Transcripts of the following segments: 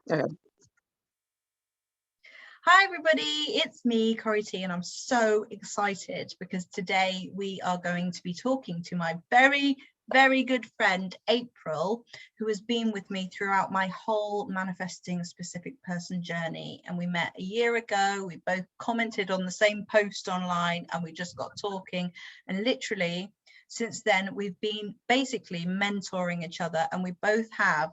Okay. Hi everybody, it's me, Corrie T, and I'm so excited because today we are going to be talking to my very good friend April, who has been with me throughout my whole manifesting a specific person journey. And we met a year ago. We both commented on the same post online and we just got talking, and literally since then we've been basically mentoring each other, and we both have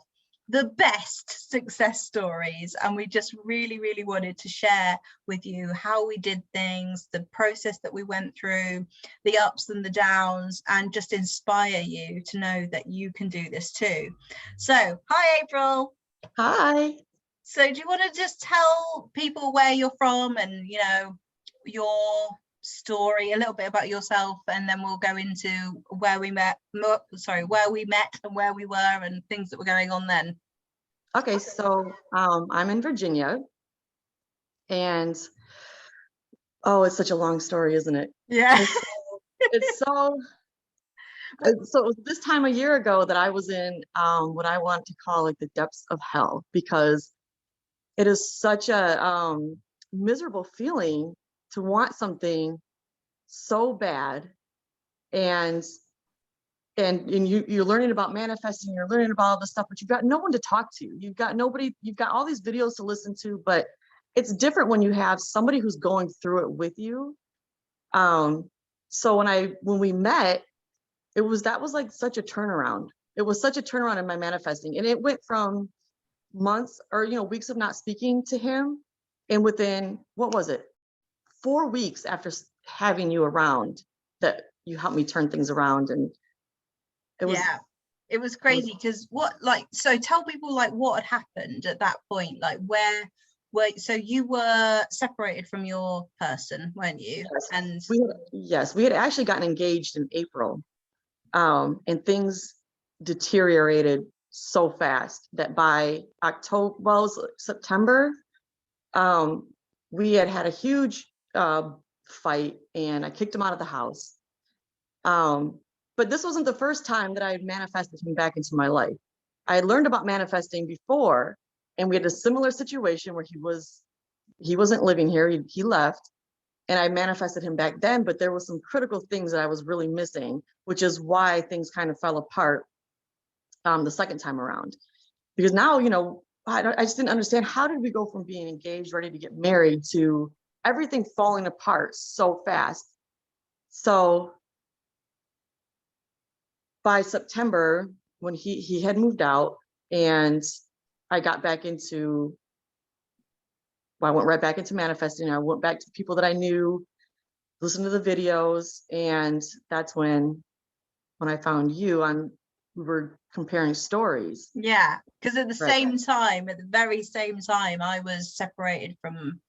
the best success stories, and we just really wanted to share with you how we did things, the process that we went through, the ups and the downs, and just inspire you to know that you can do this too. So hi April. Hi. So do you want to just tell people where you're from and your story, a little bit about yourself, and then we'll go into where we met and where we were and things that were going on then. Okay, so I'm in Virginia, and it's such a long story, isn't it? Yeah. So it was this time a year ago that I was in what I want to call like the depths of hell, because it is such a miserable feeling to want something so bad, and you're learning about manifesting, you're learning about all this stuff, but you've got no one to talk to. You've got nobody, you've got all these videos to listen to, but it's different when you have somebody who's going through it with you. So when we met, that was like such a turnaround. It was such a turnaround in my manifesting. And it went from months or, weeks of not speaking to him. And within, what was it? 4 weeks after having you around, that you helped me turn things around. And it was crazy because so tell people like what had happened at that point, like so you were separated from your person, weren't you? Yes. And we had actually gotten engaged in April, and things deteriorated so fast that by October, well, it was September, we had a huge fight, and I kicked him out of the house. But this wasn't the first time that I had manifested him back into my life. I had learned about manifesting before, and we had a similar situation where he wasn't living here. He left, and I manifested him back then, but there was some critical things that I was really missing, which is why things kind of fell apart the second time around. Because now, I just didn't understand, how did we go from being engaged, ready to get married, to everything falling apart so fast? So by September, when he had moved out, and I got back into, I went right back into manifesting. I went back to people that I knew, listened to the videos, and that's when I found you. We were comparing stories. Yeah, because at the very same time, I was separated from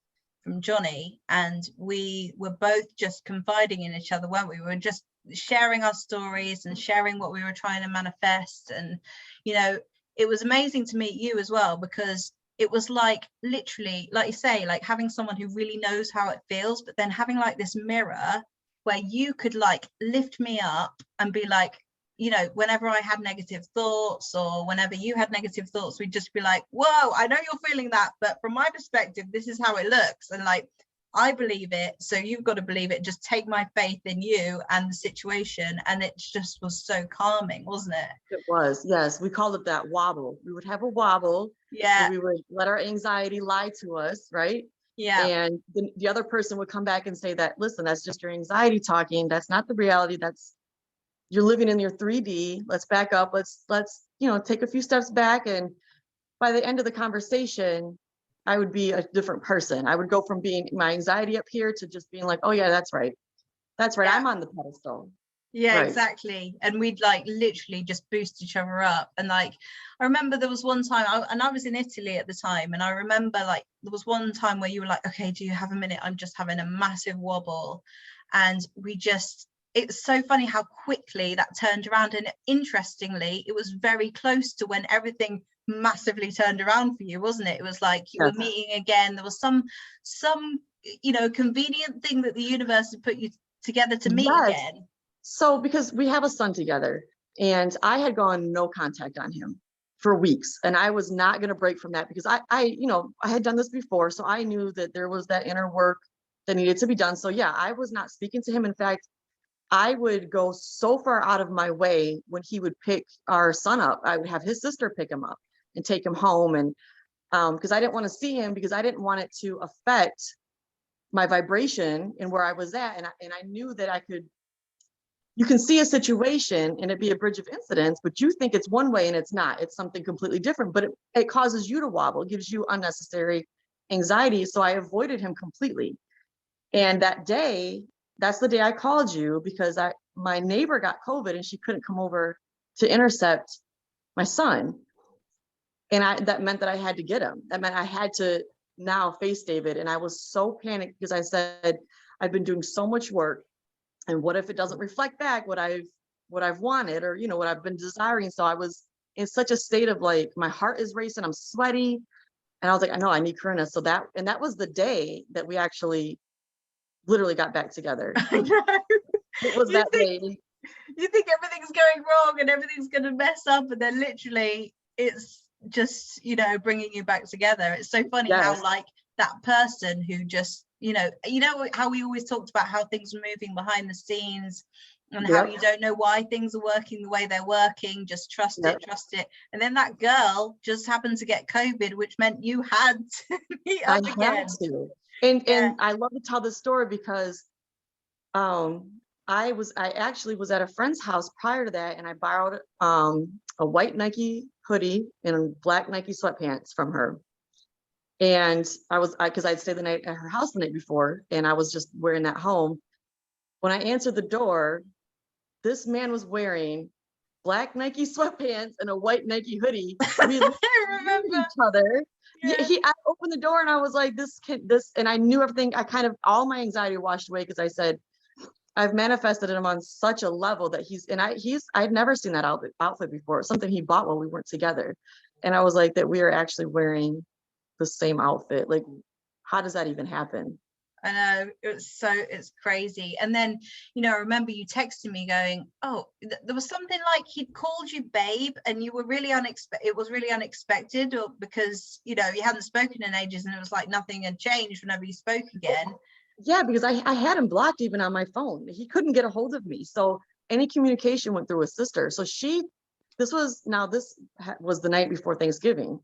Johnny, and we were both just confiding in each other, weren't we? We were just sharing our stories and sharing what we were trying to manifest. And it was amazing to meet you as well, because it was like literally, like you say, like having someone who really knows how it feels, but then having like this mirror where you could like lift me up and be like, whenever I had negative thoughts, or whenever you had negative thoughts, we'd just be like, whoa, I know you're feeling that, but from my perspective, this is how it looks. And like, I believe it, so you've got to believe it. Just take my faith in you and the situation. And it just was so calming, wasn't it? It was, yes. We called it that wobble. We would have a wobble. Yeah. We would let our anxiety lie to us, right? Yeah. And the other person would come back and say that, listen, that's just your anxiety talking. That's not the reality. You're living in your 3D. Let's back up. Let's take a few steps back. And by the end of the conversation, I would be a different person. I would go from being my anxiety up here to just being like, oh yeah, that's right. That's right. Yeah. I'm on the pedestal. Yeah, right. Exactly. And we'd like literally just boost each other up. And like, I remember there was one time, I was in Italy at the time, and I remember like there was one time where you were like, okay, do you have a minute? I'm just having a massive wobble. And it's so funny how quickly that turned around. And interestingly, it was very close to when everything massively turned around for you, wasn't it? It was like you were meeting again. There was some convenient thing that the universe had put you together to meet again. So because we have a son together, and I had gone no contact on him for weeks. And I was not going to break from that because I had done this before. So I knew that there was that inner work that needed to be done. So yeah, I was not speaking to him. In fact, I would go so far out of my way when he would pick our son up. I would have his sister pick him up and take him home. And because I didn't want to see him, because I didn't want it to affect my vibration and where I was at. And I knew that you can see a situation and it be a bridge of incidents, but you think it's one way and it's not. It's something completely different, but it causes you to wobble. It gives you unnecessary anxiety. So I avoided him completely. And that day, that's the day I called you because my neighbor got COVID and she couldn't come over to intercept my son. And that meant that I had to get him. That meant I had to now face David. And I was so panicked because I said, I've been doing so much work. And what if it doesn't reflect back what I've wanted or, what I've been desiring? So I was in such a state of like, my heart is racing, I'm sweaty. And I was like, I know I need Corinna. So that was the day that we actually literally got back together. I know. It was that day. You think everything's going wrong and everything's going to mess up, and then literally it's just, bringing you back together. It's so funny how like that person who just, how we always talked about how things are moving behind the scenes and how you don't know why things are working the way they're working, just trust it. And then that girl just happened to get COVID, which meant you had to meet up again. Had to. And I love to tell this story because I actually was at a friend's house prior to that, and I borrowed a white Nike hoodie and black Nike sweatpants from her. And because I'd stayed the night at her house the night before, and I was just wearing that home. When I answered the door, this man was wearing black Nike sweatpants and a white Nike hoodie. We remember each other. Yeah. I opened the door and I was like, and I knew everything. All my anxiety washed away because I said, I've manifested him on such a level that I'd never seen that outfit before. Something he bought while we weren't together. And I was like, that we are actually wearing the same outfit. Like, how does that even happen? I know, it's crazy. And then, I remember you texting me going, oh, there was something like he'd called you babe and you were really it was really unexpected, or because, you hadn't spoken in ages and it was like nothing had changed whenever you spoke again. Yeah, because I had him blocked even on my phone. He couldn't get a hold of me. So any communication went through his sister. So this was the night before Thanksgiving.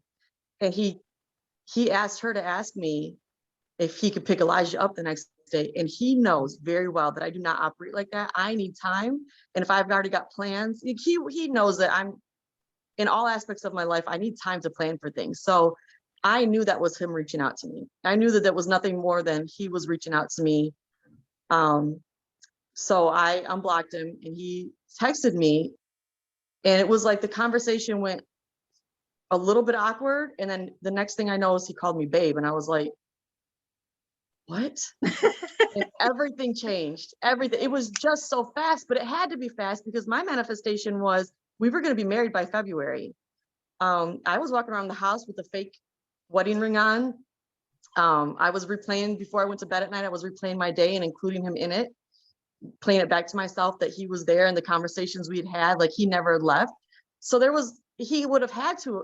And he asked her to ask me if he could pick Elijah up the next day. And he knows very well that I do not operate like that. I need time. And if I've already got plans, he knows that I'm in all aspects of my life, I need time to plan for things. So I knew that was him reaching out to me. I knew that was nothing more than he was reaching out to me. So I unblocked him and he texted me, and it was like the conversation went a little bit awkward. And then the next thing I know is he called me babe. And I was like, what? And everything changed. Everything. It was just so fast, but it had to be fast because my manifestation was we were going to be married by February. I was walking around the house with a fake wedding ring on. I was replaying before I went to bed at night. I was replaying my day and including him in it, playing it back to myself that he was there and the conversations we had, like he never left. So it would have had to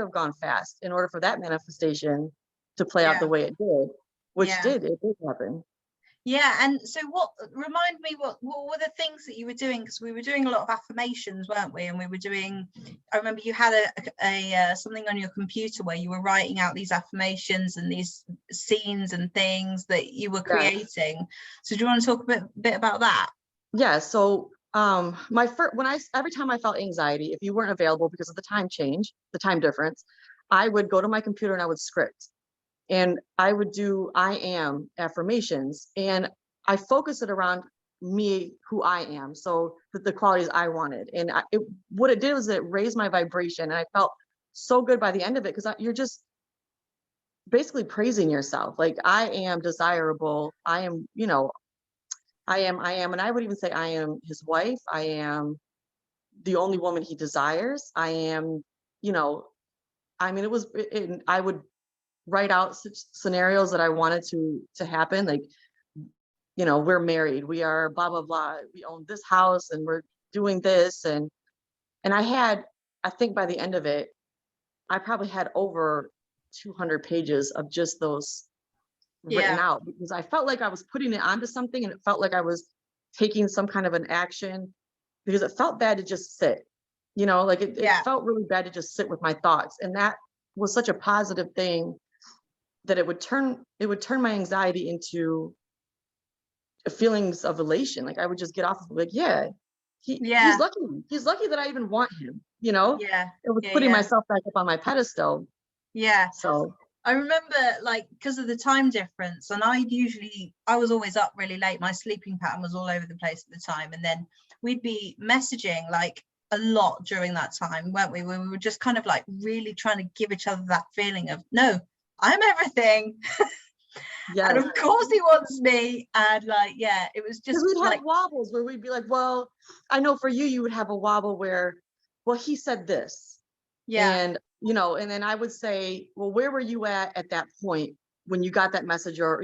have gone fast in order for that manifestation to play out the way it did, which it did happen. Yeah. And so remind me, what were the things that you were doing? Because we were doing a lot of affirmations, weren't we? And I remember you had a something on your computer where you were writing out these affirmations and these scenes and things that you were creating. So do you want to talk a bit about that? Yeah. So every time I felt anxiety, if you weren't available because of the time difference, I would go to my computer and I would script. And I would do I am affirmations, and I focus it around me, who I am. So the qualities I wanted. And what it did was it raised my vibration. And I felt so good by the end of it because you're just basically praising yourself. Like, I am desirable. I am, I am. And I would even say I am his wife. I am the only woman he desires. I am, I would write out scenarios that I wanted to happen. Like, we're married, we are blah, blah, blah. We own this house and we're doing this. And I think by the end of it, I probably had over 200 pages of just those written out, because I felt like I was putting it onto something, and it felt like I was taking some kind of an action, because it felt bad to just sit, like it felt really bad to just sit with my thoughts. And that was such a positive thing, that it would turn my anxiety into feelings of elation. Like I would just get off of it, like, yeah, he's lucky. He's lucky that I even want him, It was putting myself back up on my pedestal. Yeah. So I remember, like, because of the time difference, and I was always up really late. My sleeping pattern was all over the place at the time. And then we'd be messaging like a lot during that time, weren't we? We were just kind of like really trying to give each other that feeling of, no, I'm everything. yeah. And of course he wants me. And like, yeah, it was just we'd like have wobbles where we'd be like, well, I know for you would have a wobble where, well, he said this. And, and then I would say, well, where were you at that point when you got that message? Or,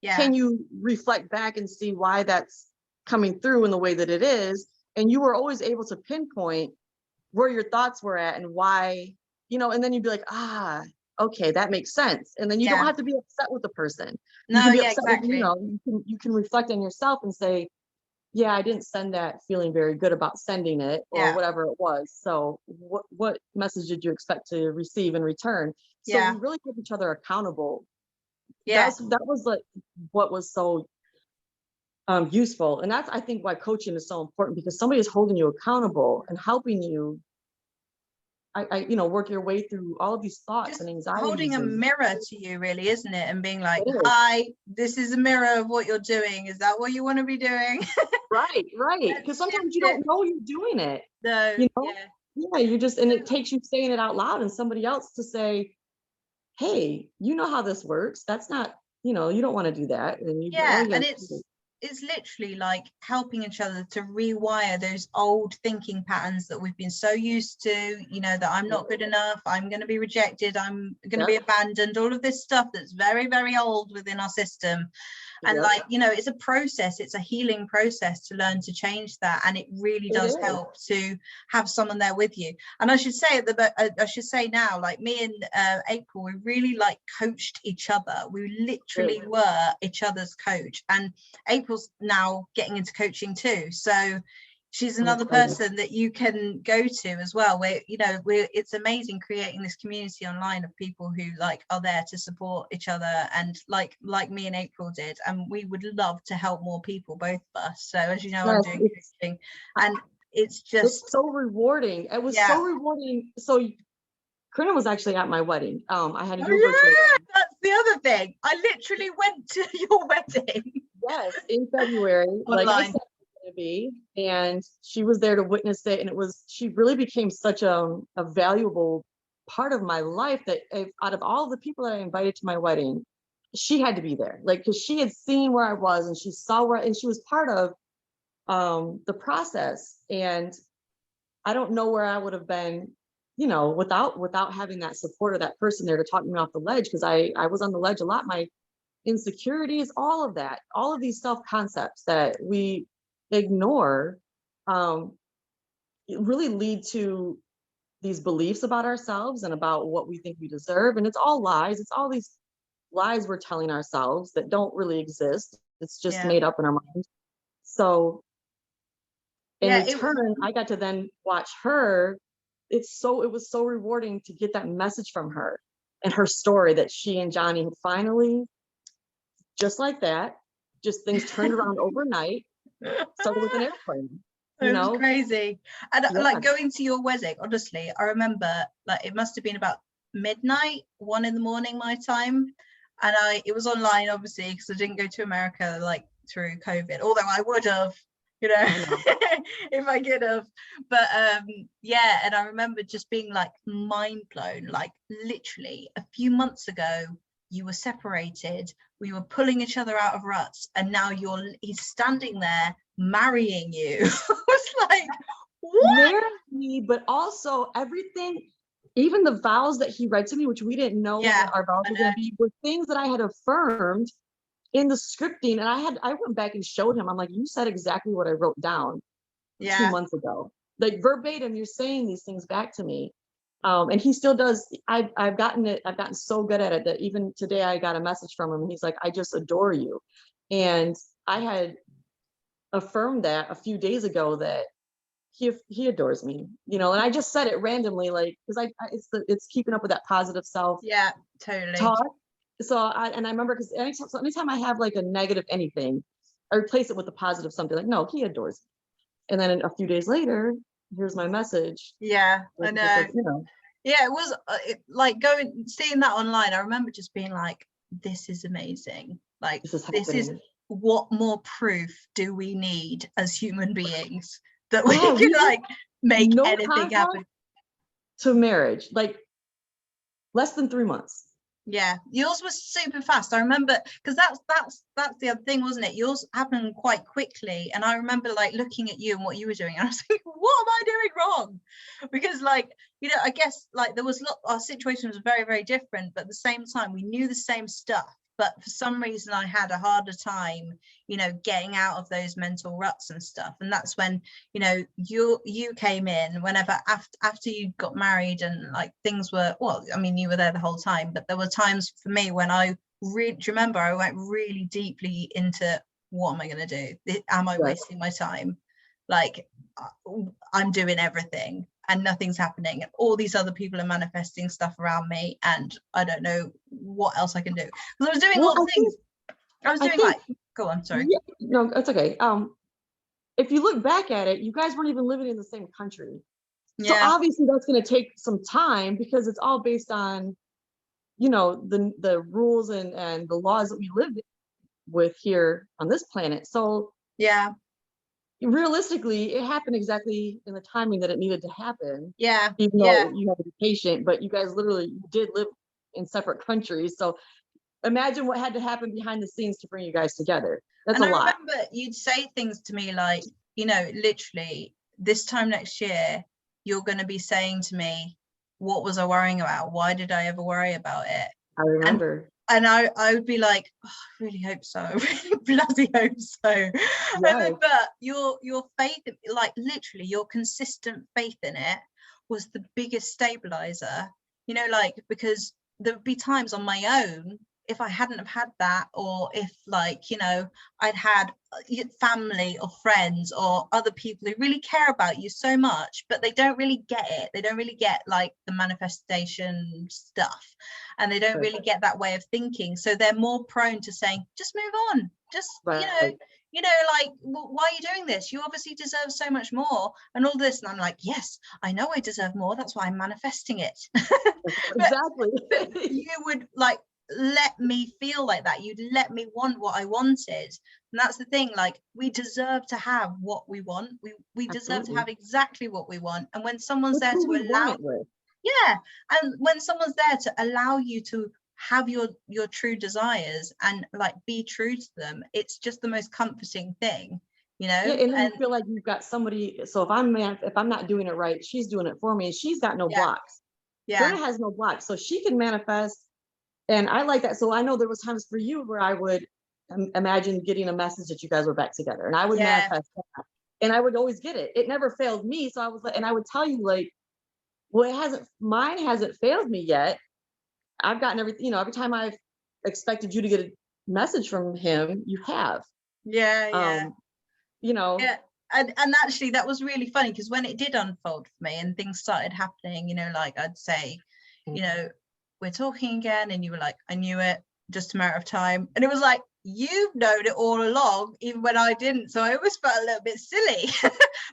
can you reflect back and see why that's coming through in the way that it is? And you were always able to pinpoint where your thoughts were at and why, and then you'd be like, okay, that makes sense. And then you don't have to be upset with the person. You can be upset exactly. with, you can reflect on yourself and say, yeah, I didn't send that feeling very good about sending it, or whatever it was. So what message did you expect to receive in return? So we really kept each other accountable. That was like what was so useful. And that's, I think, why coaching is so important, because somebody is holding you accountable and helping you work your way through all of these thoughts just and anxieties. Holding a mirror to you, really, isn't it? And being like, hi, this is a mirror of what you're doing. Is that what you want to be doing? Right. Because sometimes you don't know you're doing it. No. Yeah, you just, and it takes you saying it out loud and somebody else to say, hey, you know how this works. That's not, you don't want to do that. And and it's literally like helping each other to rewire those old thinking patterns that we've been so used to, that I'm not good enough, I'm going to be rejected, I'm going to be abandoned, all of this stuff that's very, very old within our system. And it's a process, it's a healing process to learn to change that. And it really does help to have someone there with you. And I should say now, like me and April, we really like coached each other. We literally were each other's coach. And April's now getting into coaching too. So she's another person that you can go to as well, where it's amazing creating this community online of people who are there to support each other, and like me and April did. And we would love to help more people, both of us. So as you know, I'm doing coaching, and it's so rewarding. It was so rewarding. So Corinna was actually at my wedding. I had to do that's the other thing. I literally went to your wedding. Yes, in February. Like I said, to be, and she was there to witness it, and she really became such a valuable part of my life, that out of all the people that I invited to my wedding, she had to be there, because she had seen where I was, and she saw and she was part of the process. And I don't know where I would have been, without having that support of that person there to talk me off the ledge, because I was on the ledge a lot. My insecurities, all of that, all of these self-concepts that we ignore, really lead to these beliefs about ourselves and about what we think we deserve. And it's all lies. It's all these lies we're telling ourselves that don't really exist. It's just made up in our mind. So in return, I got to then watch her. It was so rewarding to get that message from her and her story, that she and Johnny had finally, just like that, just things turned around overnight. Started with an airplane. It was crazy. And going to your wedding, honestly, I remember it must have been about midnight, 1 a.m. my time. And it was online, obviously, because I didn't go to America through COVID, although I would have, if I could have. But and I remember just being mind blown, literally a few months ago you were separated, we were pulling each other out of ruts, and now he's standing there marrying you. I was like, what? Marry me, but also everything, even the vows that he read to me, which we didn't know what our vows were going to be, were things that I had affirmed in the scripting. And I went back and showed him. I'm like, you said exactly what I wrote down 2 months ago. Verbatim, you're saying these things back to me. And he still does. I've gotten so good at it that even today I got a message from him. He's like, I just adore you. And I had affirmed that a few days ago that he adores me, and I just said it randomly, like, because it's keeping up with that positive self Yeah, totally. talk. So I remember, because anytime I have like a negative anything, I replace it with a positive something, like, no, he adores me. And then a few days later, here's my message. Yeah, I It's know. just like, Yeah, it was like seeing that online. I remember just being like, this is amazing. Like, this is this is happening. what more proof do we need as human beings that we Yeah, can like make no anything contract happen? to marriage, like less than 3 months. Yeah, yours was super fast. I remember, because that's the other thing, wasn't it? Yours happened quite quickly, and I remember like looking at you and what you were doing, and I was like, what am I doing wrong? Because like, I guess like there was our situation was very, very different, but at the same time we knew the same stuff, but for some reason I had a harder time getting out of those mental ruts and stuff. And that's when you came in whenever after you got married, and like things were, well, I mean, you were there the whole time, but there were times for me when I really, do you remember, I went really deeply into, what am I going to do? Am I wasting my time? Like, I'm doing everything and nothing's happening, and all these other people are manifesting stuff around me, and I don't know what else I can do, because I was doing all the things. I was doing like, go on, sorry. Yeah, no, it's okay. If you look back at it, you guys weren't even living in the same country. So obviously that's going to take some time, because it's all based on, the rules and the laws that we live with here on this planet. So yeah, realistically, it happened exactly in the timing that it needed to happen. Yeah. Even though you had to be patient, but you guys literally did live in separate countries. So imagine what had to happen behind the scenes to bring you guys together. That's a lot. I remember you'd say things to me like, literally, this time next year, you're going to be saying to me, what was I worrying about? Why did I ever worry about it? I remember. And I would be like, oh, I really hope so. I really bloody hope so. Yes. And then, but your faith, like literally your consistent faith in it was the biggest stabilizer, like, because there would be times on my own, if I hadn't have had that, or if like, I'd had family or friends or other people who really care about you so much, but they don't really get it. They don't really get like the manifestation stuff, and they don't really get that way of thinking. So they're more prone to saying, just move on. Just, like, well, why are you doing this? You obviously deserve so much more and all this. And I'm like, yes, I know I deserve more. That's why I'm manifesting it. Exactly. But you would like let me feel like that. You'd let me want what I wanted. And that's the thing, like, we deserve to have what we want. We deserve to have exactly what we want. And when someone's there to allow, and when someone's there to allow you to have your true desires and like be true to them, it's just the most comforting thing, and then you feel like you've got somebody. So if I'm not doing it right, she's doing it for me, and she's got no blocks. Serena has no blocks, so she can manifest. And I like that. So I know there was times for you where I would imagine getting a message that you guys were back together, and I would manifest that, and I would always get it. It never failed me. So I was like, and I would tell you like, well, mine hasn't failed me yet. I've gotten everything, every time I've expected you to get a message from him, you have. And actually that was really funny, because when it did unfold for me and things started happening, like I'd say, we're talking again, and you were like, I knew it, just a matter of time. And it was like, you've known it all along, even when I didn't. So I always felt a little bit silly.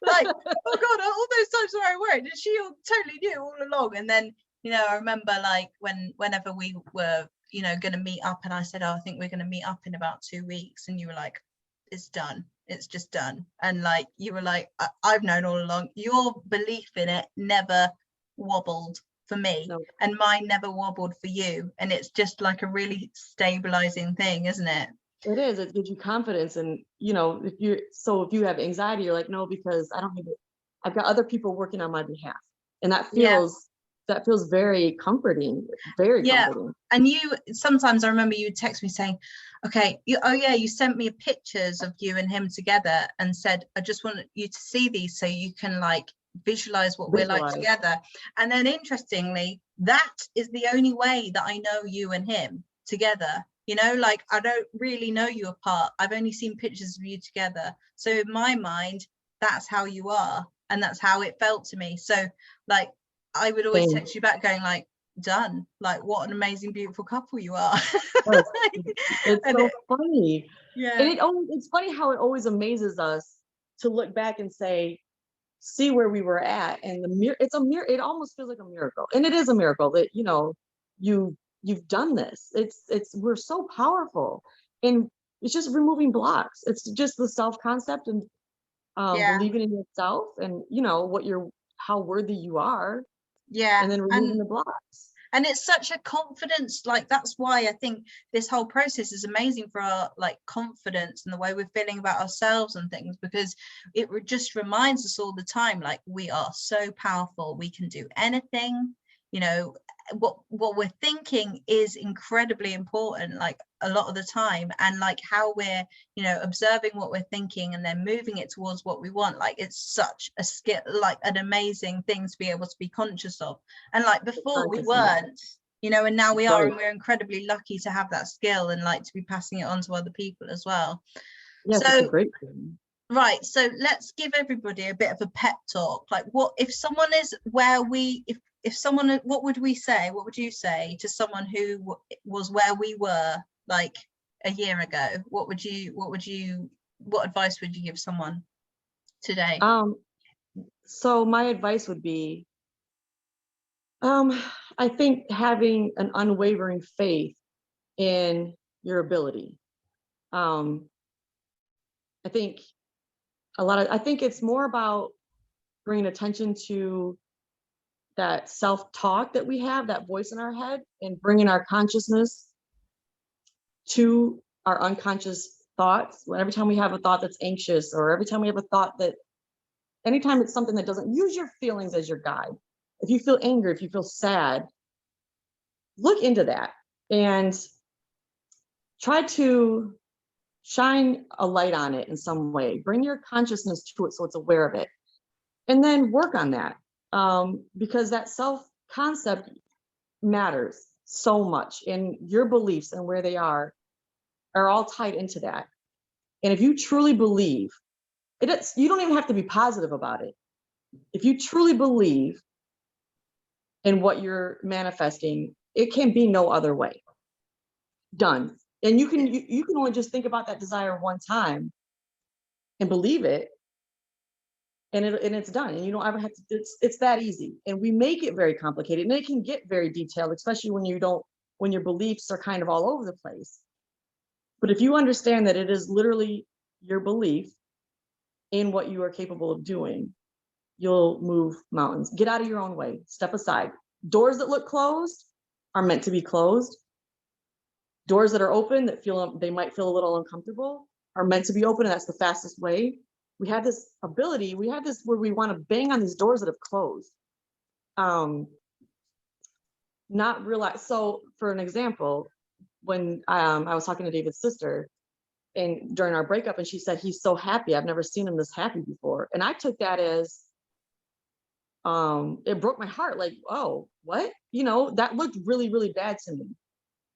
Like, oh God, all those times where I worried, and she totally knew all along. And then, I remember like whenever we were, going to meet up, and I said, oh, I think we're going to meet up in about 2 weeks. And you were like, it's done. It's just done. And like, you were like, I've known all along. Your belief in it never wobbled for me. No. And mine never wobbled for you. And it's just like a really stabilizing thing, isn't it? It is. It gives you confidence. And if you have anxiety, you're like, no, because I don't need it. I've got other people working on my behalf. And that feels very comforting, very comforting. And sometimes I remember you would text me saying, okay, you sent me pictures of you and him together and said, I just want you to see these so you can like visualize what we're like Visualize. together. And then interestingly, that is the only way that I know you and him together. You know, like, I don't really know you apart. I've only seen pictures of you together. So in my mind, that's how you are, and that's how it felt to me. So like, I would always Same. text you back going like, done, like, what an amazing, beautiful couple you are. Yes. It's And so it- funny. yeah. And it's funny how it always amazes us to look back and say, see where we were at, and it almost feels like a miracle. And it is a miracle that, you know, you've done this. We're so powerful. And it's just removing blocks. It's just the self-concept and Yeah. believing in yourself, and you know how worthy you are, Yeah. and then removing the blocks. And it's such a confidence, like, that's why I think this whole process is amazing for our like confidence and the way we're feeling about ourselves and things, because it just reminds us all the time, like, we are so powerful, we can do anything, you know. What we're thinking is incredibly important, like, a lot of the time, and like how we're, you know, observing what we're thinking and then moving it towards what we want. Like, it's such a skill, like an amazing thing to be able to be conscious of. And like, before we weren't, you know, and now we are, and we're incredibly lucky to have that skill and like to be passing it on to other people as well. Yes, So it's a great thing. right, so let's give everybody a bit of a pep talk. Like, what if someone is where we, if someone, what would we say, what would you say to someone who was where we were like a year ago? What advice would you give someone today? So my advice would be, I think having an unwavering faith in your ability. I think I think it's more about bringing attention to that self-talk that we have, that voice in our head, and bringing our consciousness to our unconscious thoughts. Every time we have a thought that's anxious, or every time we have a thought that, anytime it's something that doesn't, use your feelings as your guide. If you feel anger, if you feel sad, look into that and try to shine a light on it in some way. Bring your consciousness to it so it's aware of it, and then work on that, because that self-concept matters so much, and your beliefs and where they are all tied into that. And if you truly believe it, you don't even have to be positive about it. If you truly believe in what you're manifesting, it can be no other way. Done. And you can only just think about that desire one time and believe it, and it's done. And you don't ever have to. It's that easy. And we make it very complicated, and it can get very detailed, especially when your beliefs are kind of all over the place. But if you understand that it is literally your belief in what you are capable of doing, you'll move mountains. Get out of your own way. Step aside. Doors that look closed are meant to be closed. Doors that are open that they might feel a little uncomfortable are meant to be open, and that's the fastest way. We have this ability, we have this where we want to bang on these doors that have closed. Not realize. So for an example, when I was talking to David's sister, and during our breakup, and she said, he's so happy. I've never seen him this happy before. And I took that as, it broke my heart. Like, oh, what? You know, that looked really, really bad to me.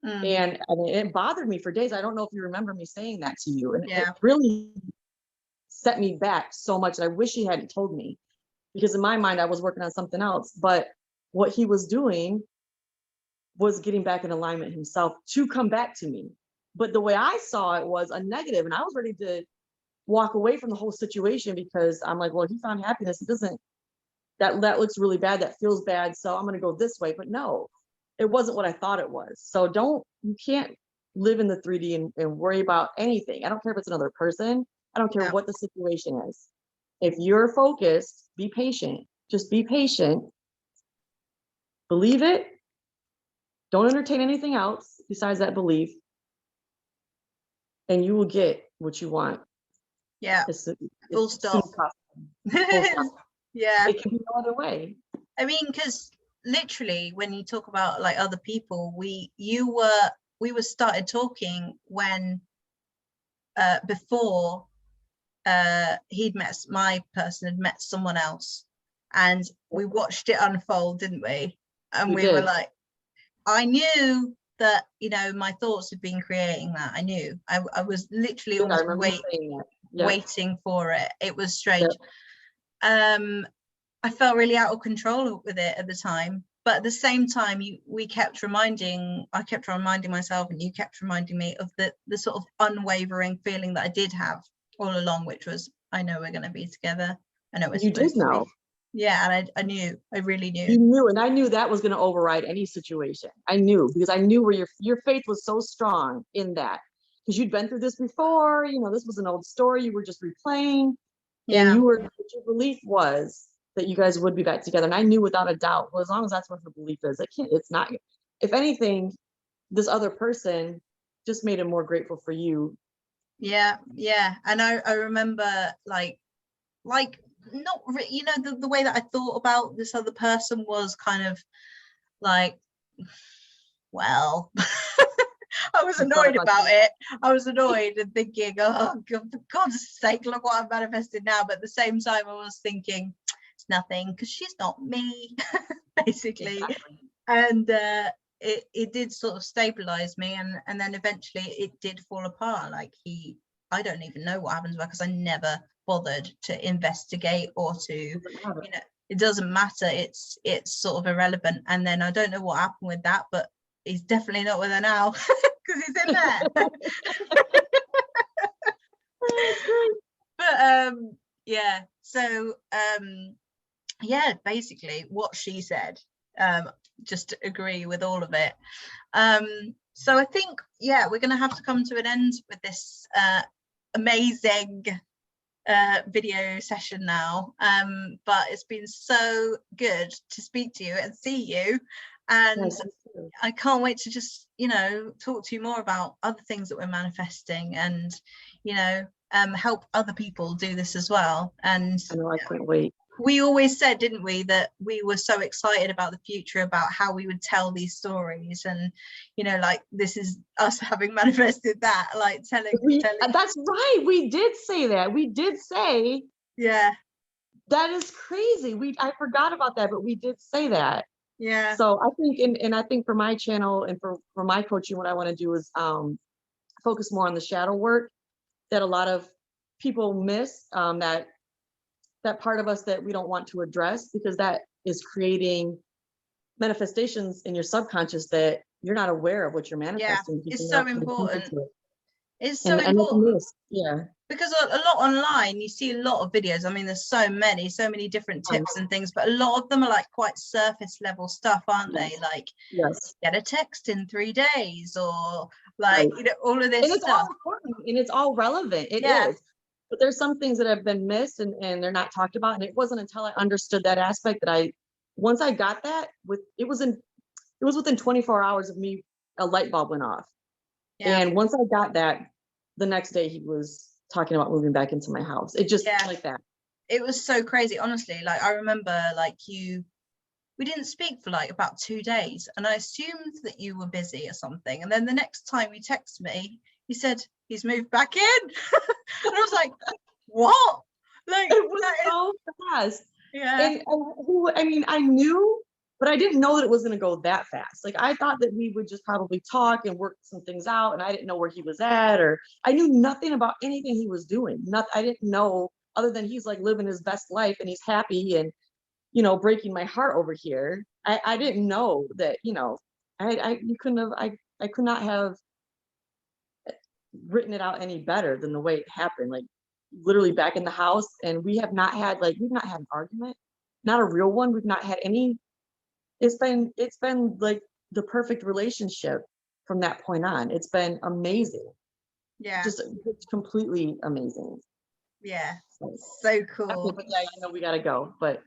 And I mean, it bothered me for days. I don't know if you remember me saying that to you. And it really set me back so much. I wish he hadn't told me, because in my mind, I was working on something else. But what he was doing was getting back in alignment himself to come back to me. But the way I saw it was a negative, and I was ready to walk away from the whole situation, because I'm like, well, he found happiness. It doesn't, that looks really bad. That feels bad. So I'm going to go this way. But no, it wasn't what I thought it was. So you can't live in the 3D and worry about anything. I don't care if it's another person. I don't care what the situation is. If you're focused, be patient. Just be patient. Believe it. Don't entertain anything else besides that belief, and you will get what you want. Yeah. Full stop. Yeah. It can be no other way. I mean, because literally, when you talk about like other people, we were started talking when before my person had met someone else, and we watched it unfold, didn't we? And We we were did. like, I knew that, you know, my thoughts had been creating that. I knew. I was literally Yeah, I almost remember you saying that. Yep. waiting for it. It was strange. Yep. I felt really out of control with it at the time, but at the same time, I kept reminding myself, and you kept reminding me of the sort of unwavering feeling that I did have all along, which was, I know we're going to be together. I know we're You did supposed to be. know. Yeah, and I knew. I really knew. You knew, and I knew that was going to override any situation. I knew, because I knew where your faith was so strong in that, because you'd been through this before. You know, this was an old story. You were just replaying, and Yeah. your belief was that you guys would be back together. And I knew without a doubt, well, as long as that's what her belief is, it's not. If anything, this other person just made him more grateful for you. Yeah, yeah. And I remember like not you know, the way that I thought about this other person was kind of like, well, I was annoyed about it. I was annoyed and thinking, oh God, for God's sake, look what I've manifested now. But at the same time, I was thinking, it's nothing, because she's not me, basically. Exactly. And it did sort of stabilize me, and then eventually it did fall apart. Like I don't even know what happens, because I never bothered to investigate or to, you know, it doesn't matter. It's sort of irrelevant. And then I don't know what happened with that, but he's definitely not with her now, because he's in there. But yeah, so yeah, basically what she said, just to agree with all of it. So I think, yeah, we're going to have to come to an end with this amazing video session now, but it's been so good to speak to you and see you, and yes, I can't wait to just, you know, talk to you more about other things that we're manifesting, and, you know, help other people do this as well. And I know, I can't wait. We always said, didn't we, that we were so excited about the future, about how we would tell these stories, and, you know, like, this is us having manifested that, like telling. That's right, we did say that. We did say, yeah, that is crazy. I forgot about that, but we did say that. Yeah. So I think, and I think for my channel and for my coaching, what I want to do is focus more on the shadow work that a lot of people miss, that part of us that we don't want to address, because that is creating manifestations in your subconscious that you're not aware of what you're manifesting. Yeah, it's so important. It's so and important. Yeah. Because a lot online, you see a lot of videos. I mean, there's so many different tips and things, but a lot of them are like quite surface level stuff, aren't they? Like, yes, get a text in 3 days, or like, you know, all of this and it's stuff. all important and it's all relevant. It is. But there's some things that have been missed and they're not talked about. And it wasn't until I understood that aspect that once I got that, it was within 24 hours of me, a light bulb went off. Yeah. And once I got that, the next day he was talking about moving back into my house. It just like that. It was so crazy, honestly. Like, I remember, like, we didn't speak for like about 2 days, and I assumed that you were busy or something. And then the next time you text me, you said he's moved back in. And I was like, what? Like, it was so fast. Yeah. And I mean, I knew, but I didn't know that it was going to go that fast. Like, I thought that we would just probably talk and work some things out, and I didn't know where he was at, or I knew nothing about anything he was doing. I didn't know, other than he's like living his best life and he's happy and, you know, breaking my heart over here. I didn't know that, you know, I could not have written it out any better than the way it happened. Like, literally back in the house, and we've not had an argument, not a real one. We've not had any. It's been like the perfect relationship from that point on. It's been amazing. Yeah. Just completely amazing. Yeah. So cool. Okay, but yeah, I know we gotta go, but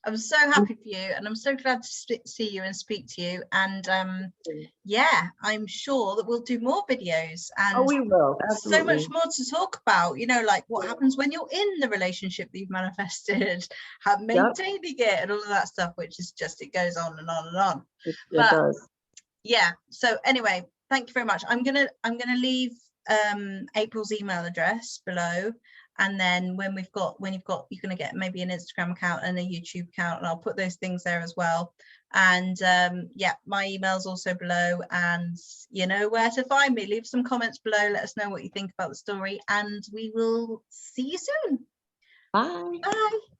I'm so happy for you, and I'm so glad to see you and speak to you. And yeah, I'm sure that we'll do more videos, and we will. Absolutely. So much more to talk about, you know, like what happens when you're in the relationship that you've manifested, how maintaining it, and all of that stuff, which is just, it goes on and on and on. It does. Yeah, so anyway, thank you very much. I'm gonna leave April's email address below, And then when you've got, you're going to get maybe an Instagram account and a YouTube account, and I'll put those things there as well. And yeah, my email's also below, and you know where to find me. Leave some comments below, let us know what you think about the story, and we will see you soon. Bye. Bye.